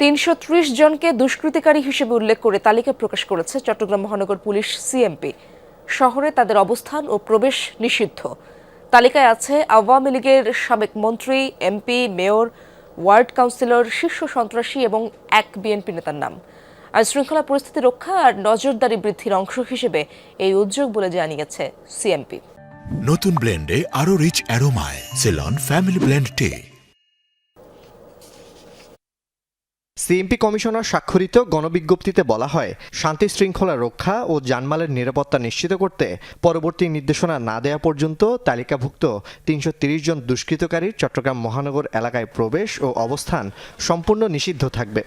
৩৩০ জনকে দুষ্কৃতিকারী হিসেবে উল্লেখ করে তালিকা প্রকাশ করেছে চট্টগ্রাম মহানগর পুলিশ সিএমপি। শহরে তাদের অবস্থান ও প্রবেশ নিষিদ্ধ। তালিকায় আছে আওয়ামী লীগের সাবেক মন্ত্রী, এমপি, মেয়র, ওয়ার্ড কাউন্সিলর, শীর্ষ সন্ত্রাসী এবং এক বিএনপি নেতার নাম। আইনশৃঙ্খলা পরিস্থিতি রক্ষা আর নজরদারি বৃদ্ধির অংশ হিসেবে এই উদ্যোগ বলে জানিয়েছে সিএমপি। নতুন ব্লেন্ডে আরো রিচ অ্যারোমায় সেলন ফ্যামিলি ব্লেন্ড টে। সিএমপি কমিশনার স্বাক্ষরিত গণবিজ্ঞপ্তিতে বলা হয়, শান্তি শৃঙ্খলা রক্ষা ও জানমালের নিরাপত্তা নিশ্চিত করতে পরবর্তী নির্দেশনা না দেওয়া পর্যন্ত তালিকাভুক্ত ৩৩০ জন দুষ্কৃতকারীর চট্টগ্রাম মহানগর এলাকায় প্রবেশ ও অবস্থান সম্পূর্ণ নিষিদ্ধ থাকবে।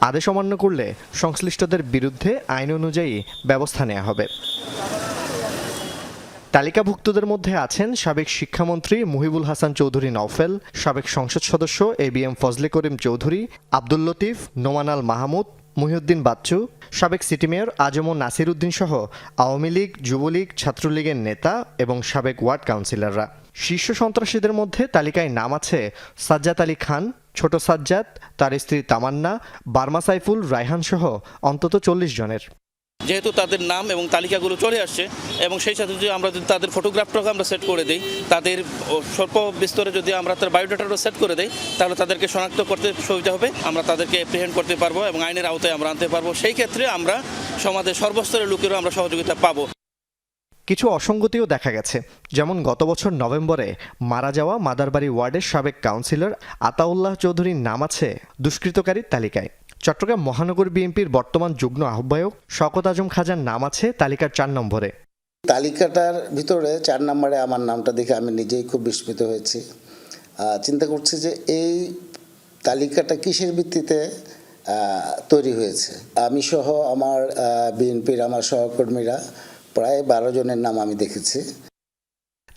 আদেশ অমান্য করলে সংশ্লিষ্টদের বিরুদ্ধে আইন অনুযায়ী ব্যবস্থা নেওয়া হবে। তালিকাভুক্তদের মধ্যে আছেন সাবেক শিক্ষামন্ত্রী মুহিবুল হাসান চৌধুরী নওফেল, সাবেক সংসদ সদস্য এবিএম ফজলে করিম চৌধুরী, আব্দুল লতিফ, নোমান আল মাহমুদ, মহিউদ্দিন বাচ্চু, সাবেক সিটি মেয়র আজম নাসির উদ্দিন সহ আওয়ামী লীগ, যুবলীগ, ছাত্রলীগের নেতা এবং সাবেক ওয়ার্ড কাউন্সিলররা। শীর্ষ সন্ত্রাসীদের মধ্যে তালিকায় নাম আছে সাজ্জাদ আলী খান, ছোট সাজ্জাদ, তার স্ত্রী তামান্না, বার্মা সাইফুল, রায়হান সহ অন্তত 40 জনের। যেহেতু তাদের নাম এবং তালিকাগুলো চলে আসছে এবং সেই সাথে যদি আমরা যদি তাদের ফটোগ্রাফটাকে আমরা সেট করে দিই, তাদের স্বল্প বিস্তরে যদি আমরা তার বায়োডাটারও সেট করে দিই, তাহলে তাদেরকে শনাক্ত করতে সুবিধা হবে। আমরা তাদেরকে অ্যাপ্রিহেন্ড করতে পারবো এবং আইনের আওতায় আমরা আনতে পারবো। সেই ক্ষেত্রে আমরা সমাজের সর্বস্তরের লোকেরও আমরা সহযোগিতা পাবো। কিছু অসঙ্গতিও দেখা গেছে, যেমন গত বছর নভেম্বরে মারা যাওয়া মাদারবাড়ি ওয়ার্ডের সাবেক কাউন্সিলর আতাউল্লাহ চৌধুরীর নাম আছে দুষ্কৃতকারীর তালিকায়। চট্টগ্রাম মহানগর বিএনপির বর্তমান যুগ্ম আহ্বায়ক শওকত আজম খাজার নাম আছে তালিকার 4 নম্বরে। তালিকাটার ভিতরে 4 নম্বরে আমার নামটা দেখে আমি নিজেই খুব বিস্মিত হয়েছি। চিন্তা করছি যে এই তালিকাটা কিসের ভিত্তিতে তৈরি হয়েছে। আমি সহ আমার বিএনপির আমার সহকর্মীরা প্রায় 12 জনের নাম আমি দেখেছি।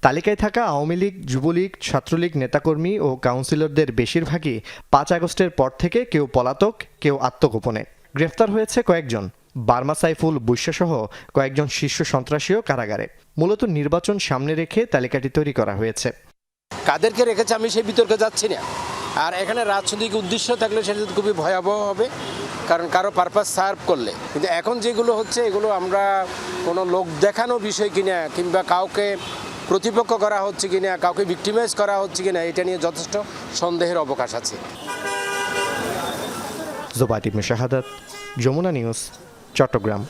তালিকায় থাকা আওয়ামী লীগ, যুবলীগ, ছাত্রলীগ নেতাকর্মী ও কাউন্সিলরদের বেশিরভাগই 5 আগস্টের পর থেকে কেউ পলাতক, কেউ আত্মগোপনে। গ্রেফতার হয়েছে কয়েকজন। বার্মা সাইফুল, বুইশাসহ কয়েকজন শীর্ষ সন্ত্রাসীও কারাগারে। মূলত নির্বাচন সামনে রেখে তালিকাটি তৈরি করা হয়েছে। কাদেরকে রেখেছে আমি সেই বিতর্কে যাচ্ছি না। আর এখানে রাজনৈতিক উদ্দেশ্য থাকলে সেটা খুবই ভয়াবহ হবে, কারণ কারো পারপাস সার্ভ করলে। কিন্তু এখন যেগুলো হচ্ছে এগুলো আমরা কোনো লোক দেখানো বিষয় কিনা, কিংবা কাউকে প্রতিপক্ষ করা হচ্ছে কিনা, কাউকে ভিক্টিমাইজ করা হচ্ছে কিনা, এটা নিয়ে যথেষ্ট সন্দেহের অবকাশ আছে। জোবায়েদ ইবনে শাহাদাত, যমুনা নিউজ, চট্টগ্রাম।